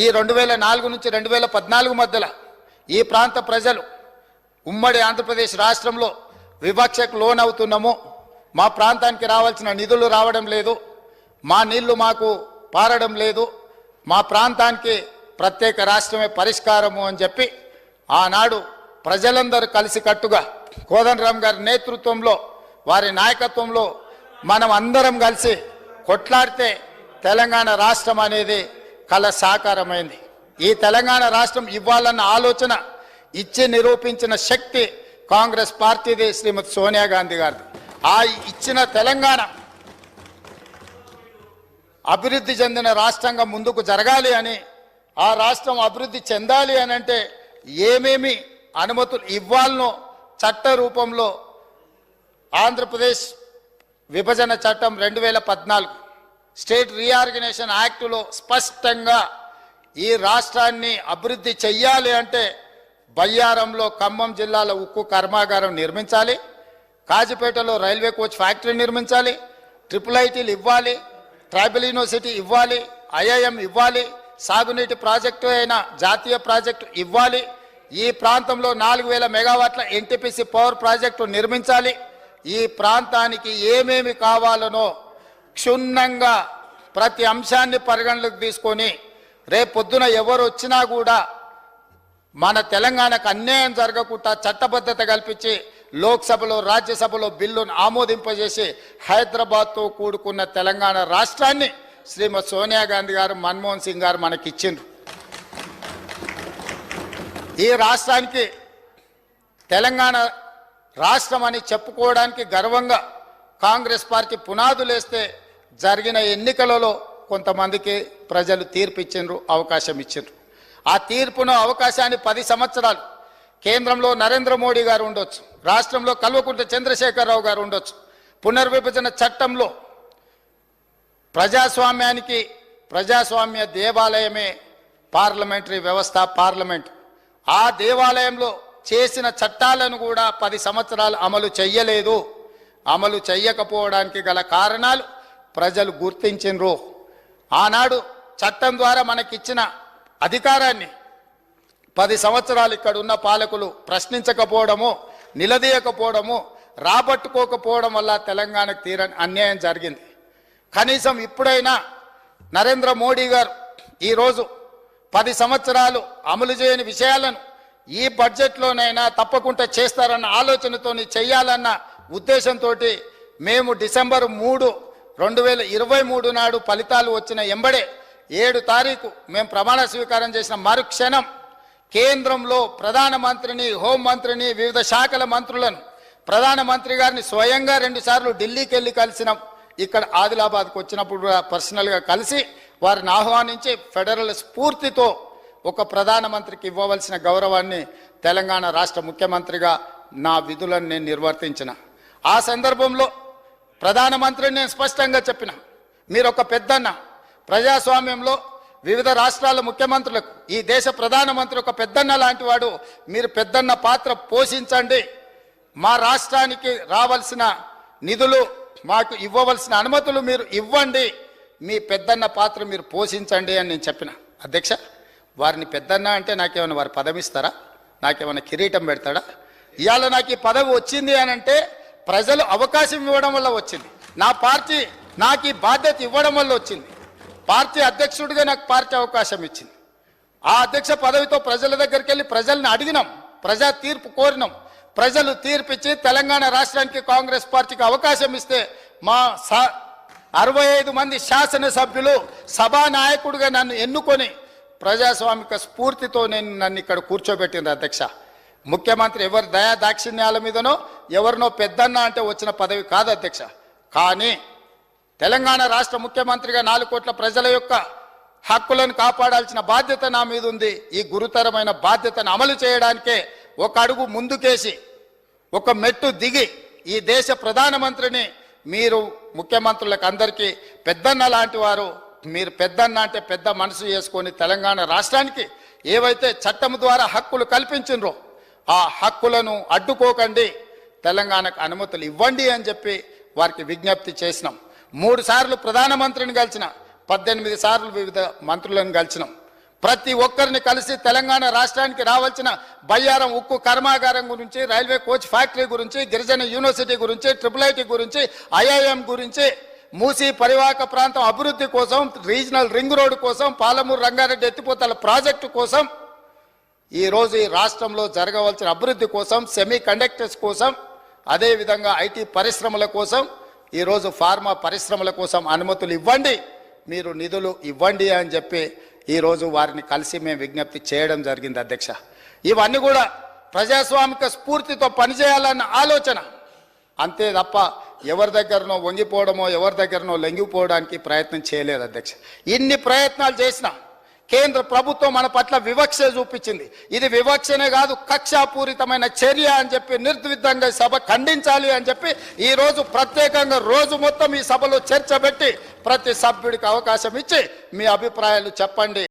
ఈ 2004 నుంచి 2014 మధ్యలో ఈ ప్రాంత ప్రజలు ఉమ్మడి ఆంధ్రప్రదేశ్ రాష్ట్రంలో వివక్షకు లోనవుతున్నాము, మా ప్రాంతానికి రావాల్సిన నిధులు రావడం లేదు, మా నీళ్లు మాకు పారడం లేదు, మా ప్రాంతానికి ప్రత్యేక రాష్ట్రమే పరిష్కారము అని చెప్పి ఆనాడు ప్రజలందరూ కలిసికట్టుగా కోదండరామ్ గారి నేతృత్వంలో వారి నాయకత్వంలో మనం అందరం కలిసి కొట్లాడితే తెలంగాణ రాష్ట్రం అనేది కల సాకారమైంది. ఈ తెలంగాణ రాష్ట్రం ఇవ్వాలన్న ఆలోచన ఇచ్చి నిరూపించిన శక్తి కాంగ్రెస్ పార్టీది, శ్రీమతి సోనియా గాంధీ గారిది. ఆ ఇచ్చిన తెలంగాణ అభివృద్ధి చెందిన రాష్ట్రంగా ముందుకు జరగాలి అని, ఆ రాష్ట్రం అభివృద్ధి చెందాలి అని అంటే ఏమేమి అనుమతులు ఇవ్వాలనో చట్ట రూపంలో ఆంధ్రప్రదేశ్ విభజన చట్టం 2014 స్టేట్ రీఆర్గనైజేషన్ యాక్టులో స్పష్టంగా ఈ రాష్ట్రాన్ని అభివృద్ధి చెయ్యాలి అంటే బయ్యారంలో ఖమ్మం జిల్లాలో ఉక్కు కర్మాగారం నిర్మించాలి, కాజిపేటలో రైల్వే కోచ్ ఫ్యాక్టరీ నిర్మించాలి, IIITలు ఇవ్వాలి, ట్రైబల్ యూనివర్సిటీ ఇవ్వాలి, IIM ఇవ్వాలి, సాగునీటి ప్రాజెక్టు అయిన జాతీయ ప్రాజెక్టు ఇవ్వాలి, ఈ ప్రాంతంలో 4000 మెగావాట్ల NTPC పవర్ ప్రాజెక్టు నిర్మించాలి. ఈ ప్రాంతానికి ఏమేమి కావాలనో క్షుణ్ణంగా ప్రతి అంశాన్ని పరిగణలోకి తీసుకొని రేపొద్దున ఎవరు వచ్చినా కూడా మన తెలంగాణకు అన్యాయం జరగకుండా చట్టబద్ధత కల్పించి లోక్సభలో రాజ్యసభలో బిల్లును ఆమోదింపజేసి హైదరాబాద్తో కూడుకున్న తెలంగాణ రాష్ట్రాన్ని శ్రీమతి సోనియా గాంధీ గారు, మన్మోహన్ సింగ్ గారు మనకిచ్చిండ్రు. ఈ రాష్ట్రానికి తెలంగాణ రాష్ట్రం అని చెప్పుకోవడానికి గర్వంగా కాంగ్రెస్ పార్టీ పునాదులేస్తే జరిగిన ఎన్నికలలో కొంతమందికి ప్రజలు తీర్పు ఇచ్చిండ్రు, అవకాశం ఇచ్చిండ్రు. ఆ తీర్పును అవకాశాన్ని 10 సంవత్సరాలు కేంద్రంలో నరేంద్ర మోడీ గారు ఉండొచ్చు, రాష్ట్రంలో కల్వకుంట్ల చంద్రశేఖరరావు గారు ఉండొచ్చు. పునర్విభజన చట్టంలో ప్రజాస్వామ్య దేవాలయమే పార్లమెంటరీ వ్యవస్థ, పార్లమెంట్. ఆ దేవాలయంలో చేసిన చట్టాలను కూడా 10 సంవత్సరాలు అమలు చెయ్యలేదు. అమలు చెయ్యకపోవడానికి గల కారణాలు ప్రజలు గుర్తించినరు. ఆనాడు చట్టం ద్వారా మనకిచ్చిన అధికారాన్ని 10 సంవత్సరాలు ఇక్కడ ఉన్న పాలకులు ప్రశ్నించకపోవడము, నిలదీయకపోవడము, రాబట్టుకోకపోవడం వల్ల తెలంగాణకు తీరని అన్యాయం జరిగింది. కనీసం ఇప్పుడైనా నరేంద్ర మోడీ గారు ఈరోజు 10 సంవత్సరాలు అమలు చేయని విషయాలను ఈ బడ్జెట్లోనైనా తప్పకుండా చేస్తారన్న ఆలోచనతో చేయాలన్న ఉద్దేశంతో మేము డిసెంబర్ 3, 2023 నాడు ఫలితాలు వచ్చిన ఎంబడే 7 తారీఖు మేము ప్రమాణ స్వీకారం చేసిన మరుక్షణం కేంద్రంలో ప్రధానమంత్రిని, హోంమంత్రిని, వివిధ శాఖల మంత్రులను, ప్రధానమంత్రి గారిని స్వయంగా 2 సార్లు ఢిల్లీకి వెళ్ళి కలిసినాం. ఇక్కడ ఆదిలాబాద్కు వచ్చినప్పుడు కూడా పర్సనల్గా కలిసి వారిని ఆహ్వానించి ఫెడరల్ స్ఫూర్తితో ఒక ప్రధానమంత్రికి ఇవ్వవలసిన గౌరవాన్ని తెలంగాణ రాష్ట్ర ముఖ్యమంత్రిగా నా విధులను నేను నిర్వర్తించిన. ఆ సందర్భంలో ప్రధానమంత్రిని నేను స్పష్టంగా చెప్పిన, మీరు ఒక పెద్దన్న, ప్రజాస్వామ్యంలో వివిధ రాష్ట్రాల ముఖ్యమంత్రులకు ఈ దేశ ప్రధానమంత్రి ఒక పెద్దన్న లాంటి వాడు, మీరు పెద్దన్న పాత్ర పోషించండి, మా రాష్ట్రానికి రావాల్సిన నిధులు, మాకు ఇవ్వవలసిన అనుమతులు మీరు ఇవ్వండి, మీ పెద్దన్న పాత్ర మీరు పోషించండి అని నేను చెప్పిన. అధ్యక్ష, వారిని పెద్దన్న అంటే నాకేమైనా వారు పదవి ఇస్తారా? నాకేమైనా కిరీటం పెడతాడా? ఇవాళ నాకు ఈ పదవి వచ్చింది అని అంటే ప్రజలు అవకాశం ఇవ్వడం వల్ల వచ్చింది. నా పార్టీ నాకు ఈ బాధ్యత ఇవ్వడం వల్ల వచ్చింది. పార్టీ అధ్యక్షుడిగా నాకు పార్టీ అవకాశం ఇచ్చింది. ఆ అధ్యక్ష పదవితో ప్రజల దగ్గరికి వెళ్ళి ప్రజల్ని అడిగినాం, ప్రజా తీర్పు కోరినాం. ప్రజలు తీర్పిచ్చి తెలంగాణ రాష్ట్రానికి కాంగ్రెస్ పార్టీకి అవకాశం ఇస్తే మా 65 మంది శాసనసభ్యులు సభానాయకుడిగా నన్ను ఎన్నుకొని ప్రజాస్వామిక స్ఫూర్తితో నన్ను ఇక్కడ కూర్చోబెట్టింది. అధ్యక్ష, ముఖ్యమంత్రి ఎవరి దయా దాక్షిణ్యాల మీదనో ఎవరినో పెద్దన్న అంటే వచ్చిన పదవి కాదు అధ్యక్ష. కానీ తెలంగాణ రాష్ట్ర ముఖ్యమంత్రిగా 4 కోట్ల ప్రజల యొక్క హక్కులను కాపాడాల్సిన బాధ్యత నా మీద ఉంది. ఈ గురుతరమైన బాధ్యతను అమలు చేయడానికే ఒక అడుగు ముందుకేసి ఒక మెట్టు దిగి ఈ దేశ ప్రధానమంత్రిని, మీరు ముఖ్యమంత్రులకు అందరికీ పెద్దన్న లాంటి వారు, మీరు పెద్దన్న అంటే పెద్ద మనసు చేసుకొని తెలంగాణ రాష్ట్రానికి ఏవైతే చట్టం ద్వారా హక్కులు కల్పించినరో ఆ హక్కులను అడ్డుకోకండి, తెలంగాణకు అనుమతులు ఇవ్వండి అని చెప్పి వారికి విజ్ఞప్తి చేసినాం. 3 సార్లు ప్రధానమంత్రిని కలిసిన, 18 సార్లు వివిధ మంత్రులను కలిసినాం. ప్రతి ఒక్కరిని కలిసి తెలంగాణ రాష్ట్రానికి రావాల్సిన బయ్యారం ఉక్కు కర్మాగారం గురించి, రైల్వే కోచ్ ఫ్యాక్టరీ గురించి, గిరిజన యూనివర్సిటీ గురించి, IIIT గురించి, IIM గురించి, మూసీ పరివాహక ప్రాంతం అభివృద్ధి కోసం, రీజనల్ రింగ్ రోడ్డు కోసం, పాలమూరు రంగారెడ్డి ఎత్తిపోతల ప్రాజెక్టు కోసం, ఈరోజు ఈ రాష్ట్రంలో జరగవలసిన అభివృద్ధి కోసం, సెమీ కండక్టర్స్ కోసం, అదేవిధంగా IT పరిశ్రమల కోసం, ఈరోజు ఫార్మా పరిశ్రమల కోసం అనుమతులు ఇవ్వండి, మీరు నిధులు ఇవ్వండి అని చెప్పి ఈరోజు వారిని కలిసి మేము విజ్ఞప్తి చేయడం జరిగింది అధ్యక్ష. ఇవన్నీ కూడా ప్రజాస్వామిక స్ఫూర్తితో పనిచేయాలన్న ఆలోచన, అంతే తప్ప ఎవరి దగ్గరనో వంగిపోవడమో ఎవరి దగ్గరనో లొంగిపోవడానికి ప్రయత్నం చేయలేదు అధ్యక్ష. ఇన్ని ప్రయత్నాలు చేసినా కేంద్ర ప్రభుత్వం మన పట్ల వివక్ష చూపించింది. ఇది వివక్షనే కాదు, కక్షాపూరితమైన చర్య అని చెప్పి నిర్ద్విధంగా సభ ఖండించాలి అని చెప్పి ఈరోజు ప్రత్యేకంగా రోజు మొత్తం ఈ సభలో చర్చ పెట్టి ప్రతి సభ్యుడికి అవకాశం ఇచ్చి మీ అభిప్రాయాలు చెప్పండి.